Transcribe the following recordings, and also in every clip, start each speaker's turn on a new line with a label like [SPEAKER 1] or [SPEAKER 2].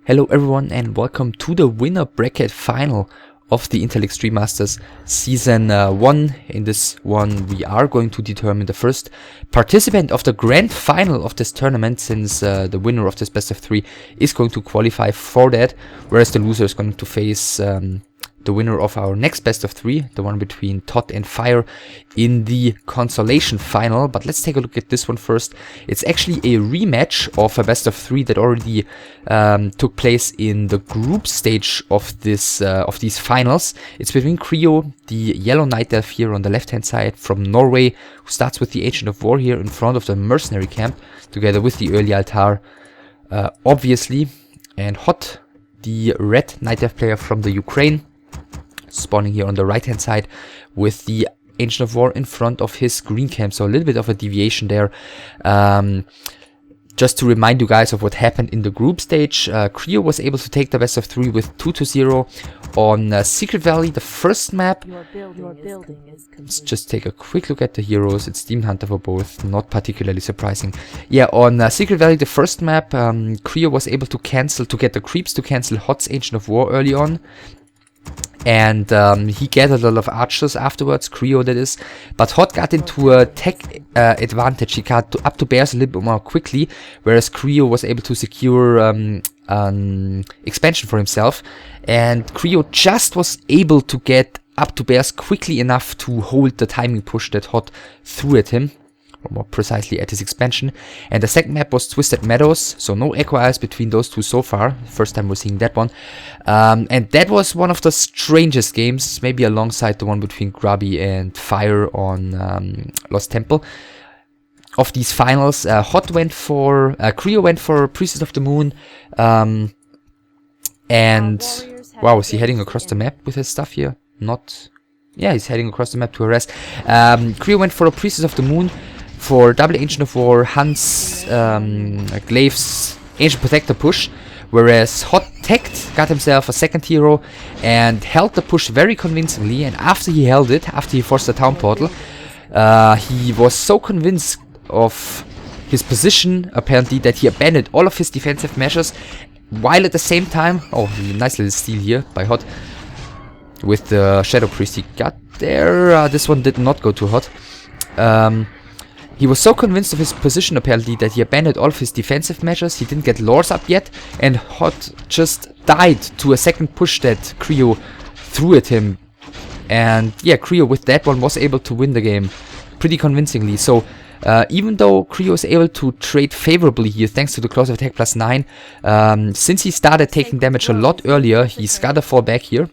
[SPEAKER 1] Hello everyone and welcome to the winner bracket final of the Intel Extreme Masters Season 1. In this one we are going to determine the first participant of the grand final of this tournament, since the winner of this best of 3 is going to qualify for that, whereas the loser is going to face the winner of our next best of 3, the one between HoT and Fire, in the consolation final. But let's take a look at this one first. It's actually a rematch of a best of 3 that already took place in the group stage of this these finals. It's between Creo, the yellow Night Elf here on the left hand side from Norway, who starts with the Agent of War here in front of the mercenary camp, together with the early altar, obviously, and HoT, the red Night Elf player from the Ukraine, spawning here on the right hand side with the Ancient of War in front of his green camp. So a little bit of a deviation there. Just to remind you guys of what happened in the group stage, Creo was able to take the best of 3 with 2-0 on Secret Valley, the first map. Let's just take a quick look at the heroes. It's Demon Hunter for both, not particularly surprising. Yeah, on Secret Valley, the first map, Creo was able to get the creeps to cancel HoT's Ancient of War early on. And he gathered a lot of archers afterwards, Creo that is. But HoT got into a tech advantage. He got up to bears a little bit more quickly, whereas Creo was able to secure an expansion for himself. And Creo just was able to get up to bears quickly enough to hold the timing push that HoT threw at him, or more precisely at his expansion. And the second map was Twisted Meadows, so no Echo Eyes between those two so far. First time we're seeing that one. And that was one of the strangest games, maybe alongside the one between Grubby and Fire on Lost Temple. Of these finals, HoT went for, Creo went for Priestess of the Moon, and wow, is he heading across the map with his stuff here? Not, yeah, he's heading across the map to harass. Creo went for a Priestess of the Moon, for double Ancient of War, Hans, Glaive's Ancient Protector push, whereas HoT teched, got himself a second hero, and held the push very convincingly. And after he held it, after he forced the town portal, he was so convinced of his position, apparently, that he abandoned all of his defensive measures, while at the same time, oh, nice little steal here by HoT, with the Shadow Priest he got there. This one did not go to HoT. He was so convinced of his position, apparently, that he abandoned all of his defensive measures. He didn't get lores up yet, and HoT just died to a second push that Creo threw at him. And yeah, Creo with that one was able to win the game pretty convincingly. So even though Creo is able to trade favorably here thanks to the Claws of Attack +9, since he started taking damage a lot earlier, he's gotta fall back here.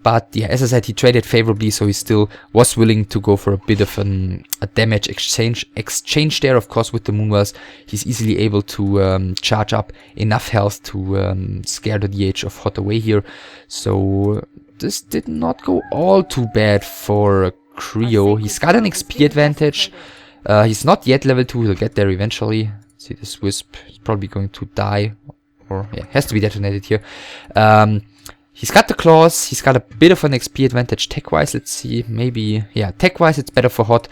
[SPEAKER 1] But yeah, as I said, he traded favorably, so he still was willing to go for a bit of a damage exchange there. Of course, with the Moonwells, he's easily able to charge up enough health to scare the DH of HoT away here. So this did not go all too bad for Creo. He's got an XP advantage. He's not yet level 2, he'll get there eventually. See, this Wisp is probably going to die, or yeah, has to be detonated here. He's got the claws, he's got a bit of an XP advantage tech-wise. Let's see, maybe, yeah, tech-wise it's better for HoT.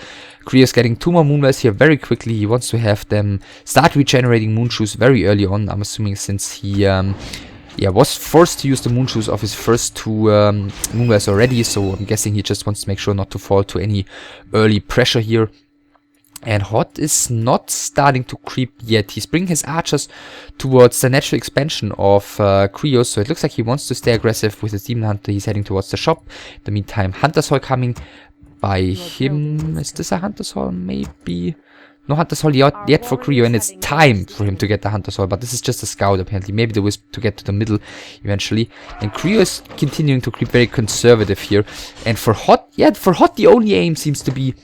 [SPEAKER 1] Creo's getting 2 more Moonwells here very quickly. He wants to have them start regenerating Moonshoes very early on, I'm assuming, since he was forced to use the Moonshoes of his first 2 Moonwells already. So I'm guessing he just wants to make sure not to fall to any early pressure here. And HoT is not starting to creep yet. He's bringing his archers towards the natural expansion of Creo, so it looks like he wants to stay aggressive with his Demon Hunter. He's heading towards the shop. In the meantime, Hunter's Hall coming by him. Is this a Hunter's Hall? Maybe. No Hunter's Hall yet for Creo, and it's time for him to get the Hunter's Hall, but this is just a scout apparently. Maybe the Wisp to get to the middle eventually. And Creo is continuing to creep very conservative here. And for HoT, yeah, for HoT the only aim seems to be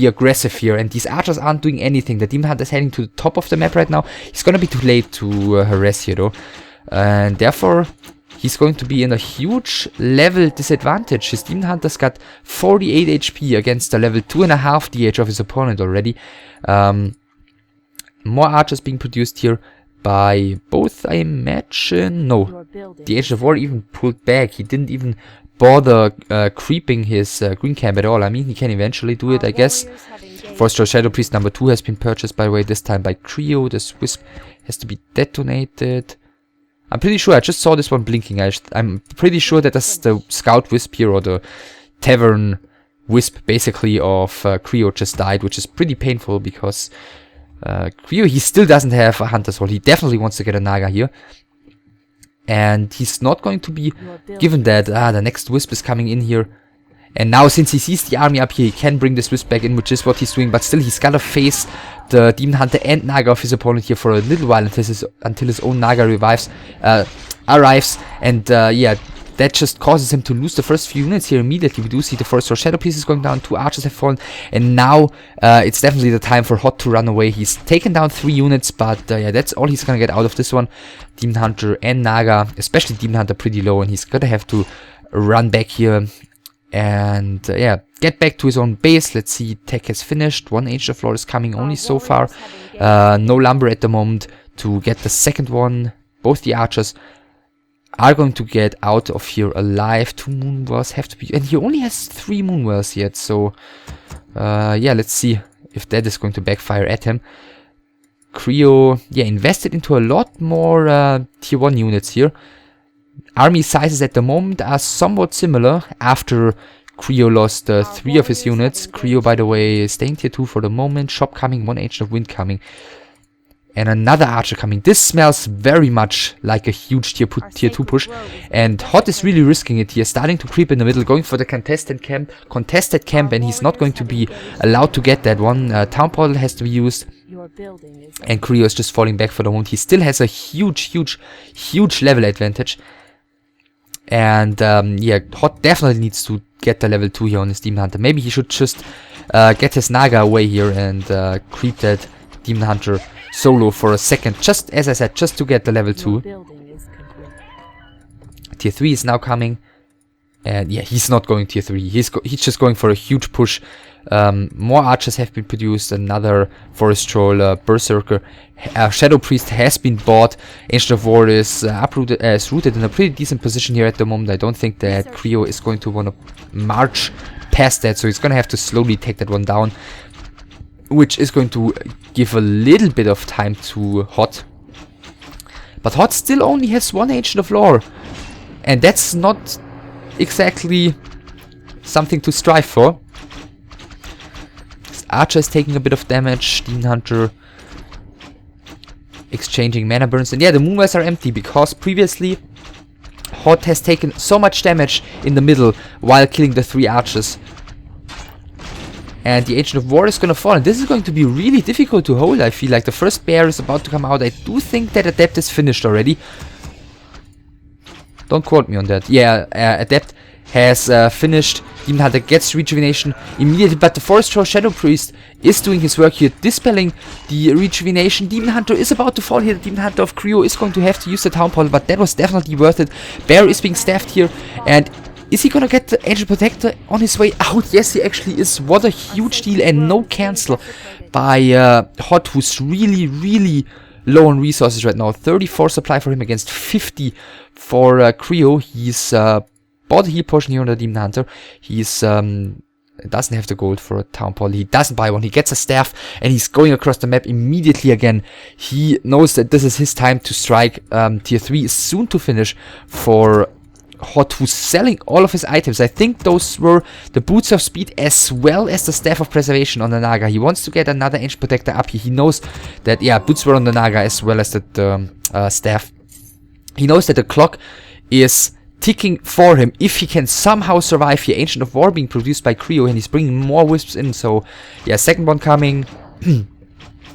[SPEAKER 1] aggressive here, and these archers aren't doing anything. The Demon Hunter is heading to the top of the map right now. He's gonna be too late to harass here though, and therefore he's going to be in a huge level disadvantage. His Demon Hunter's got 48 HP against the level 2.5 DH of his opponent already. More archers being produced here by both, I imagine. No, the Ancient of War even pulled back. He didn't even bother creeping his green camp at all. I mean, he can eventually do it, I guess. Force Shadow Priest number 2 has been purchased, by the way, this time by Creo. This Wisp has to be detonated. I'm pretty sure I just saw this one blinking. I'm pretty sure that that's the Scout Wisp here, or the Tavern Wisp, basically, of Creo just died, which is pretty painful because Creo, he still doesn't have a Hunter's Hole. He definitely wants to get a Naga here. And he's not going to be given that. The next Wisp is coming in here. And now, since he sees the army up here, he can bring this Wisp back in, which is what he's doing. But still, he's gotta face the Demon Hunter and Naga of his opponent here for a little while until his own Naga arrives. And yeah, that just causes him to lose the first few units here immediately. We do see the first row Shadow pieces going down, 2 archers have fallen, and now it's definitely the time for HoT to run away. He's taken down 3 units, but yeah, that's all he's gonna get out of this one. Demon Hunter and Naga, especially Demon Hunter, pretty low, and he's gonna have to run back here and yeah, get back to his own base. Let's see, tech has finished. 1 Ancient of Lore is coming only so far. No lumber at the moment to get the second one. Both the archers are going to get out of here alive. 2 Moonwells have to be... And he only has 3 Moonwells yet, so... yeah, let's see if that is going to backfire at him. Creo, yeah, invested into a lot more tier 1 units here. Army sizes at the moment are somewhat similar after Creo lost 3 of his units. Creo, by the way, is staying tier 2 for the moment. Shop coming, 1 Ancient of Wind coming. And another archer coming. This smells very much like a huge tier 2 push. And HoT is really risking it here. Starting to creep in the middle, going for the contested camp, and he's not going to be allowed to get that one. Town portal has to be used. And Creo is just falling back for the moment. He still has a huge level advantage. And yeah, HoT definitely needs to get the level 2 here on his Demon Hunter. Maybe he should just get his Naga away here and creep that Demon Hunter solo for a second, just as I said, just to get the level 2. Tier 3 is now coming, and yeah, he's not going tier 3, he's just going for a huge push. More archers have been produced, another Forest Troll, Berserker, Shadow Priest has been bought. Ancient of War is rooted in a pretty decent position here at the moment. I don't think that Creo is going to want to march past that, so he's going to have to slowly take that one down, which is going to give a little bit of time to HoT. But HoT still only has 1 Ancient of Lore, and that's not exactly something to strive for. This archer is taking a bit of damage, Demon Hunter exchanging mana burns, and yeah, the Moonwells are empty because previously HoT has taken so much damage in the middle while killing the 3 archers. And the Ancient of War is going to fall, and this is going to be really difficult to hold. I feel like the first bear is about to come out. I do think that Adept is finished already. Don't quote me on that. Yeah, Adept has finished. Demon Hunter gets rejuvenation immediately, but the Forest Troll Shadow Priest is doing his work here, dispelling the rejuvenation. Demon Hunter is about to fall here. The Demon Hunter of Creo is going to have to use the Town Portal, but that was definitely worth it. Bear is being staffed here, and is he gonna get the Angel Protector on his way out? Yes, he actually is. What a huge deal, and no cancel by HoT, who's really low on resources right now. 34 supply for him against 50 for Creo. He's bought a heal potion here on the Demon Hunter. He's doesn't have the gold for a Town Portal. He doesn't buy one. He gets a staff, and he's going across the map immediately again. He knows that this is his time to strike. Tier 3 is soon to finish for HoT, who's selling all of his items. I think those were the Boots of Speed as well as the Staff of Preservation on the Naga. He wants to get another Ancient Protector up here. He knows that, yeah, Boots were on the Naga as well as the Staff. He knows that the clock is ticking for him if he can somehow survive here. Ancient of War being produced by Creo, and he's bringing more Wisps in. So, yeah, second one coming.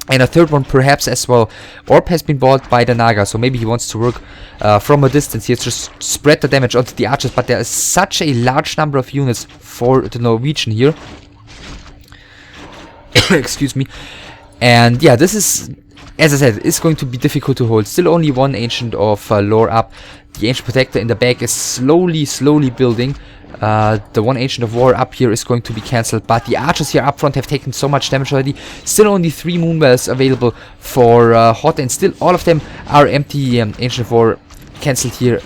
[SPEAKER 1] And a third one perhaps as well. Orb has been bought by the Naga, so maybe he wants to work from a distance here, just spread the damage onto the archers. But there is such a large number of units for the Norwegian here. Excuse me. And yeah, this is, as I said, it's going to be difficult to hold. Still only 1 Ancient of Lore up. The Ancient Protector in the back is slowly building. The 1 Ancient of War up here is going to be cancelled, but the archers here up front have taken so much damage already. Still only 3 Moonwells available for HoT, and still all of them are empty. Ancient of War cancelled here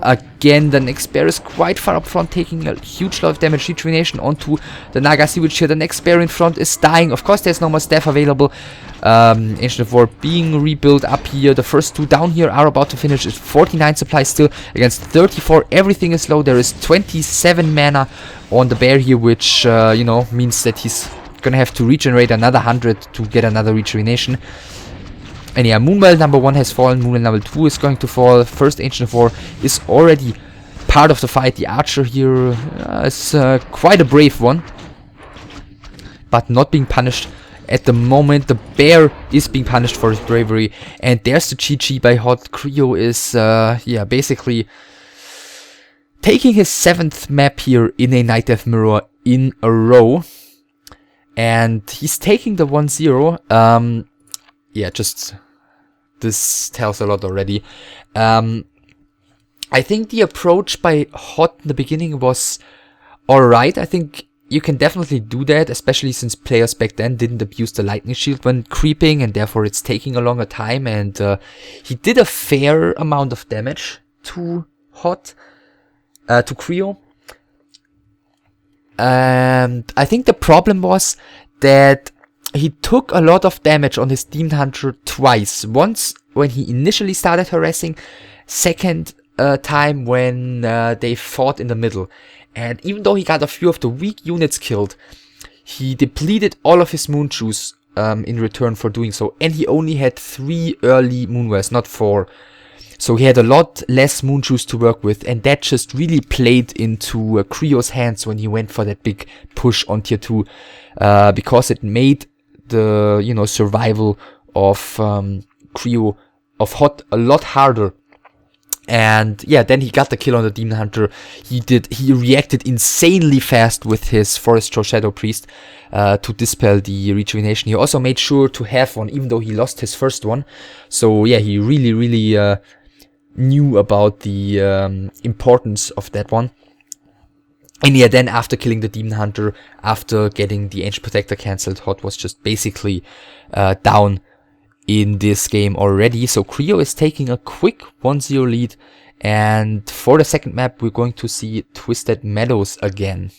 [SPEAKER 1] again. again. The next bear is quite far up front, taking a huge lot of damage. Rejuvenation onto the Naga Sewage here. The next bear in front is dying. Of course, there's no more staff available. Ancient of War being rebuilt up here. The first two down here are about to finish. It's 49 supplies still against 34. Everything is low. There is 27 mana on the bear here, which, you know, means that he's gonna have to regenerate another 100 to get another rejuvenation. And yeah, Moonwell number 1 has fallen. Moonwell number 2 is going to fall. First Ancient of War is already part of the fight. The Archer here is quite a brave one, but not being punished at the moment. The Bear is being punished for his bravery. And there's the GG by HoT. Creo is, yeah, basically taking his 7th map here in a Night Death Mirror in a row. And he's taking the 1-0. Yeah, just... this tells a lot already. I think the approach by HoT in the beginning was alright. I think you can definitely do that, especially since players back then didn't abuse the lightning shield when creeping, and therefore it's taking a longer time. And he did a fair amount of damage to HoT, to Creo. And I think the problem was that he took a lot of damage on his Demon Hunter twice. Once when he initially started harassing, second time when they fought in the middle. And even though he got a few of the weak units killed, he depleted all of his Moon Juice in return for doing so. And he only had 3 early Moonwells, not 4. So he had a lot less Moon Juice to work with, and that just really played into Creo's hands when he went for that big push on tier 2, because it made the, you know, survival of Creo, of HoT, a lot harder. And yeah, then he got the kill on the Demon Hunter. He reacted insanely fast with his Forest Troll Shadow Priest to dispel the rejuvenation. He also made sure to have one, even though he lost his first one. So yeah, he really knew about the importance of that one. And yeah, then after killing the Demon Hunter, after getting the Ancient Protector cancelled, HoT was just basically down in this game already. So Creo is taking a quick 1-0 lead. And for the second map, we're going to see Twisted Meadows again.